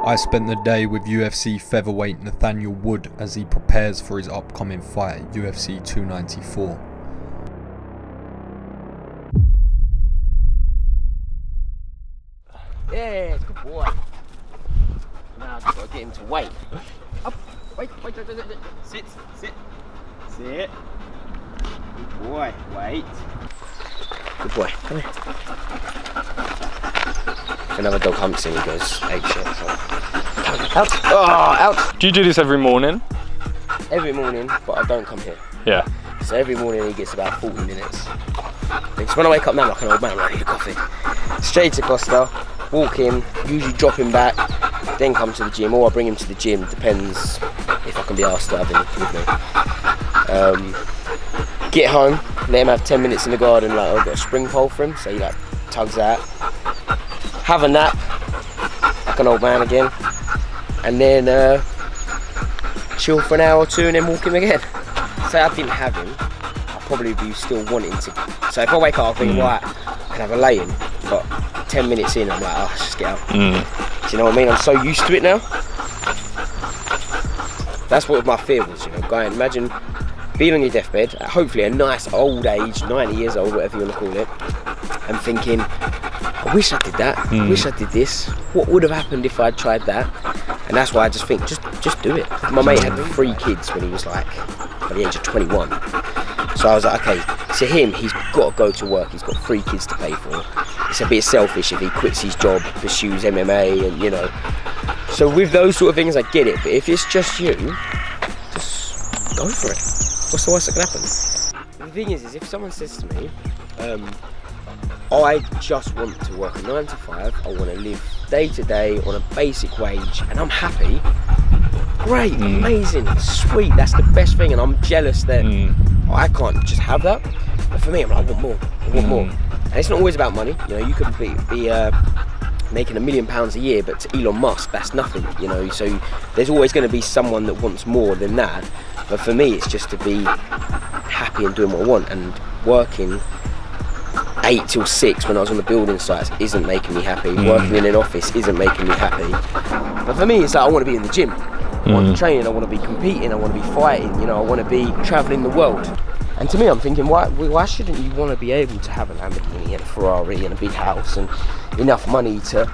I spent the day with UFC Featherweight Nathaniel Wood as he prepares for his upcoming fight at UFC 294. Yeah, good boy. Now I've got to get him to wait. Up, wait. Sit. Sit. Good boy, wait. Good boy, come here. If another dog humps him, he goes egg shit. So. Out. Oh, out. Do you do this every morning? Every morning, but I don't come here. Yeah. So every morning he gets about 40 minutes. Because when I wake up now like an old man, I need a coffee. Straight to Costa, walk him, usually drop him back, then come to the gym, or I bring him to the gym, depends if I can be asked to have him with me. Get home, let him have 10 minutes in the garden, like I've got a spring pole for him, so he like tugs that. Have a nap, like an old man again, and then chill for an hour or two and then walk him again. Say I didn't have him, I'd probably be still wanting to. So if I wake up, I think, right, I can have a lay-in, but 10 minutes in, I'm like, oh, let's just get out. Do you know what I mean? I'm so used to it now. That's what my fear was, you know, going, imagine being on your deathbed, at hopefully a nice old age, 90 years old, whatever you want to call it, and thinking, I wish I did that, I wish I did this, what would have happened if I'd tried that? And that's why I just think, just do it. My mate had 3 kids when he was like, at the age of 21. So I was like, okay, to him, he's got to go to work, he's got 3 kids to pay for. It's a bit selfish if he quits his job, pursues MMA, and you know. So with those sort of things, I get it, but if it's just you, just go for it. What's the worst that can happen? The thing is if someone says to me, I just want to work a 9 to 5, I want to live day to day on a basic wage, and I'm happy, great, amazing, sweet, that's the best thing, and I'm jealous that I can't just have that. But for me, I'm like, I want more. And it's not always about money, you know, you could be making £1 million a year, but to Elon Musk, that's nothing, you know, so there's always going to be someone that wants more than that. But for me, it's just to be happy and doing what I want, and working 8 till 6 when I was on the building sites isn't making me happy. Working in an office isn't making me happy. But for me, it's like I want to be in the gym. I want to train, I want to be competing, I want to be fighting, you know, I want to be travelling the world. And to me, I'm thinking, why shouldn't you want to be able to have a Lamborghini and a Ferrari and a big house and enough money to,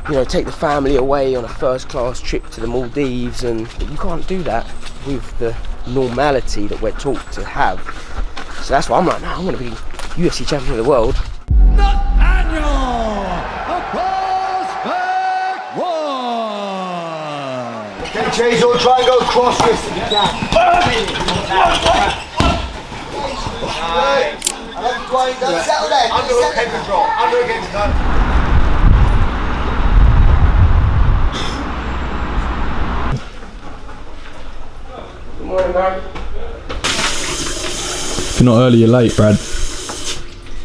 you know, take the family away on a first-class trip to the Maldives? And but you can't do that with the normality that we're taught to have. So that's why I'm like, no, I want to be UFC champion of the world. Nathaniel, the prospect one. Okay, Chase, all try and go cross wrist if you can. Nice. Settle there. Underhook head control. Underhook head control. Good morning, man. If you're not early, you're late, Brad.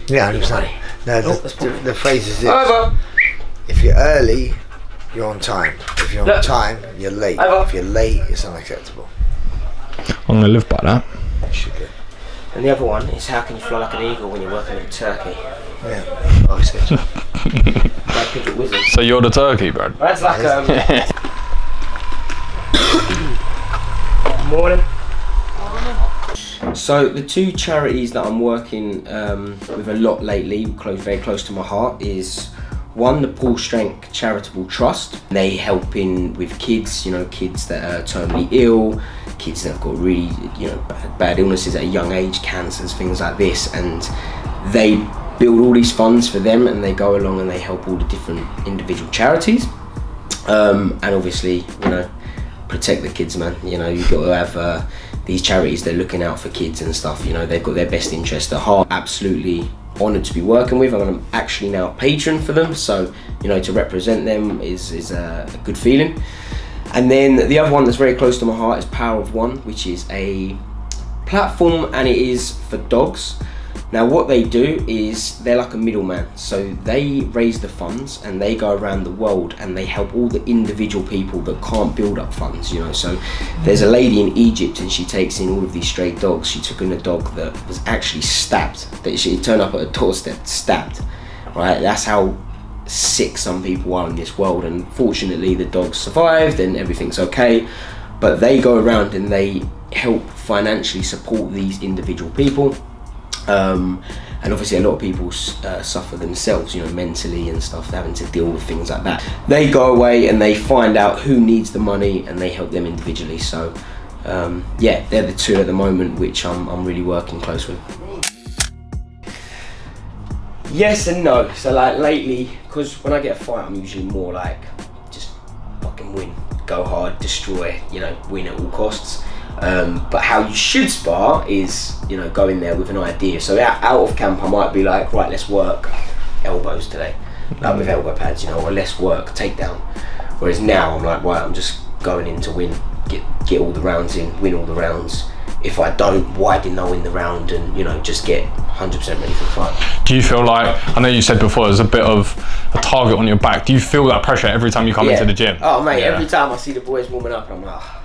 Yeah, 100%. No, the phrase is this. Over. If you're early, you're on time. If you're on time, you're late. If you're late, it's unacceptable. I'm going to live by that. You should do. And the other one is, how can you fly like an eagle when you're working in Turkey? Yeah, I see. Brad Pickett wizard. So you're the turkey, Brad? That's like morning. So the 2 charities that I'm working with a lot lately, very close to my heart, is one, the Paul Strength Charitable Trust. They helping with kids, you know, kids that are terminally ill, kids that have got really, you know, bad illnesses at a young age, cancers, things like this, and they build all these funds for them, and they go along and they help all the different individual charities, and obviously, you know, protect the kids, man. You know, you've got to have these charities, they're looking out for kids and stuff, you know, they've got their best interest at heart. Absolutely honoured to be working with. I'm actually now a patron for them, so, you know, to represent them is a good feeling. And then the other one that's very close to my heart is Power of One, which is a platform, and it is for dogs. Now what they do is they're like a middleman, so they raise the funds and they go around the world and they help all the individual people that can't build up funds, you know. So there's a lady in Egypt and she takes in all of these stray dogs. She took in a dog that was actually stabbed, that she turned up at a doorstep stabbed, right? That's how sick some people are in this world, and fortunately the dogs survived and everything's okay. But they go around and they help financially support these individual people. And obviously a lot of people suffer themselves, you know, mentally and stuff, having to deal with things like that. They go away and they find out who needs the money and they help them individually. So yeah, they're the two at the moment which I'm really working close with. Yes and no. So like lately, because when I get a fight, I'm usually more like just fucking win, go hard, destroy, you know, win at all costs. But how you should spar is, you know, go in there with an idea. So out of camp, I might be like, right, let's work elbows today, like with elbow pads, you know, or let's work takedown. Whereas now I'm like, right, I'm just going in to win, get all the rounds in, win all the rounds. If I don't, why didn't I win the round? And, you know, just get 100% ready for the fight. Do you feel like, I know you said before, there's a bit of a target on your back. Do you feel that pressure every time you come into the gym? Oh mate, every time I see the boys warming up, I'm like, oh,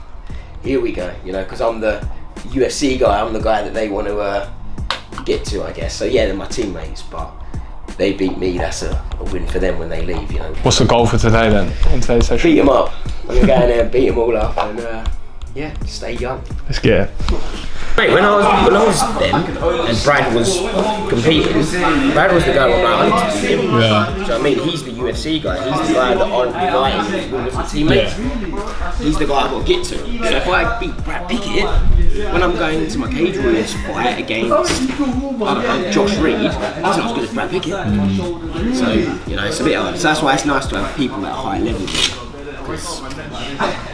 here we go, you know, because I'm the UFC guy, I'm the guy that they want to get to, I guess. So yeah, they're my teammates, but they beat me, that's a win for them when they leave, you know. What's the goal for today then, in today's session? Beat them up. I'm going to go in there and beat them all up and yeah, stay young. Let's get it. Mate, when I was then, and Brad was competing, Brad was the guy who I wanted to beat him. Yeah. So I mean, he's the UFC guy, he's the guy that I'm fighting with as a teammate. Yeah. He's the guy I've got to get to. So if I beat Brad Pickett, when I'm going into my cage warriors fight against, I don't know, Josh Reed, he's not as good as Brad Pickett. So, you know, it's a bit hard. So that's why it's nice to have people at a high level. Because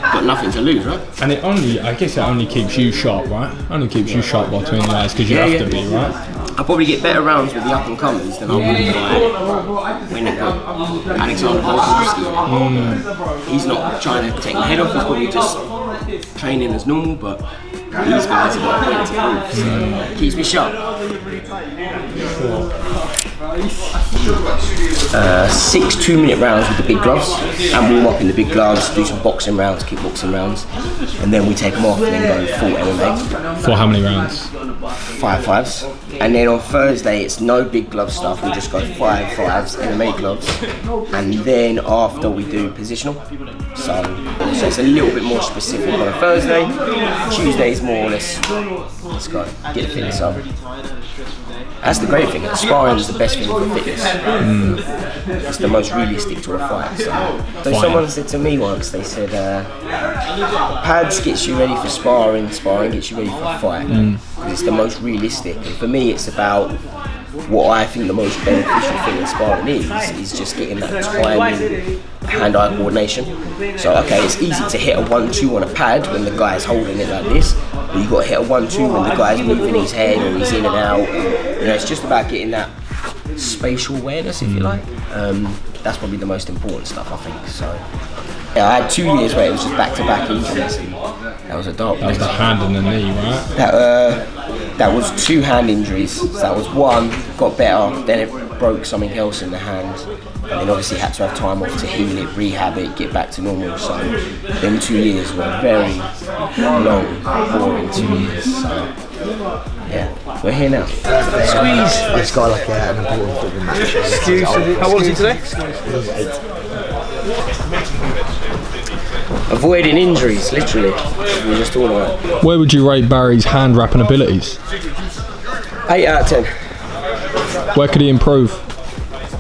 got nothing to lose, right? And I guess it only keeps you sharp, right? Only keeps you sharp between the eyes because you have to be, right? I'll probably get better rounds with the up and comers than I would like when Alexander Volkanovski. He's not trying to take my head off, he's probably just training as normal, but these guys have got a point to prove, so it keeps me sharp. 6 2-minute rounds with the big gloves, and warm up in the big gloves, do some boxing rounds, kickboxing rounds, and then we take them off and then go full MMA. For how many rounds? 5 5s. And then on Thursday it's no big glove stuff, we just go 5 5s, MMA gloves, and then after we do positional. So it's a little bit more specific on a Thursday. Tuesday is more or less, let's go, get the fitness up. That's the great thing, sparring is the best thing for fitness. It's the most realistic to a fight. So someone said to me once, they said, pads gets you ready for sparring, sparring gets you ready for a fight. It's the most realistic. And for me it's about what I think the most beneficial thing in sparring is just getting that timing, hand-eye coordination. So okay, it's easy to hit a 1-2 on a pad when the guy's holding it like this, but you've got to hit a 1-2 when the guy's moving his head or he's in and out. You know, it's just about getting that spatial awareness, if you like. That's probably the most important stuff, I think. So yeah, I had 2 years where it was just back-to-back injuries, and that was a dark. That was the hand and the knee, right? That was 2 hand injuries. So that was one, got better, then it broke something else in the hand, and then obviously had to have time off to heal it, rehab it, get back to normal. So them 2 years were very long, boring 2 years. So yeah, we're here now. Squeeze! This guy like an important football match. How old is he today? Avoiding injuries, literally. We were just talking about. Where would you rate Barry's hand wrapping abilities? 8 out of 10. Where could he improve?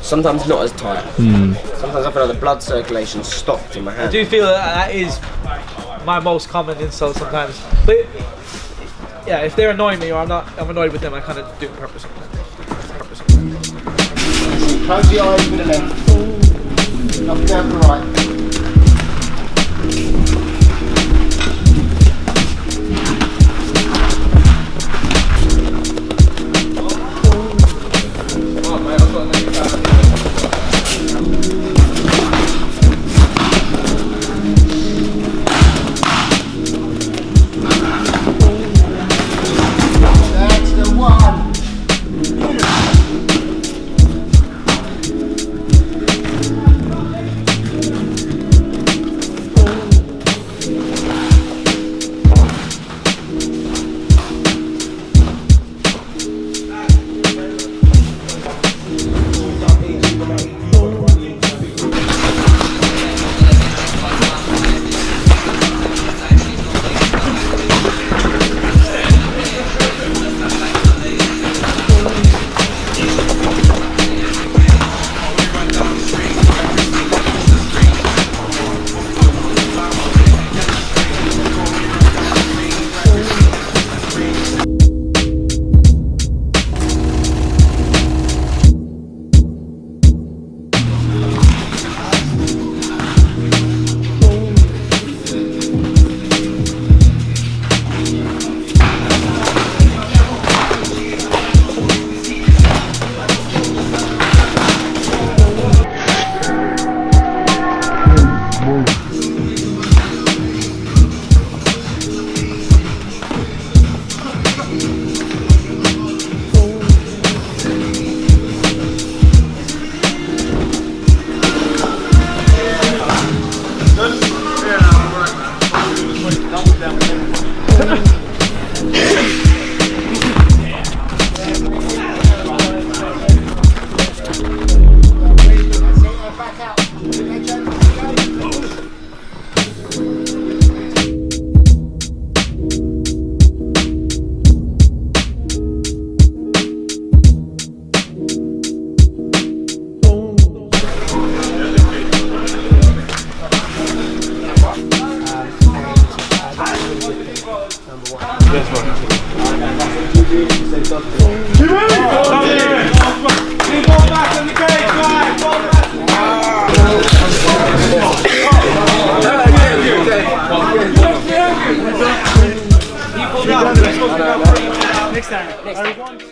Sometimes not as tight. Sometimes I feel like the blood circulation stopped in my hand. I do feel that is my most common insult sometimes. But yeah, if they're annoying me or I'm annoyed with them, I kind of do it on purpose sometimes. Close the eyes with the left. Up down to the right. Next time.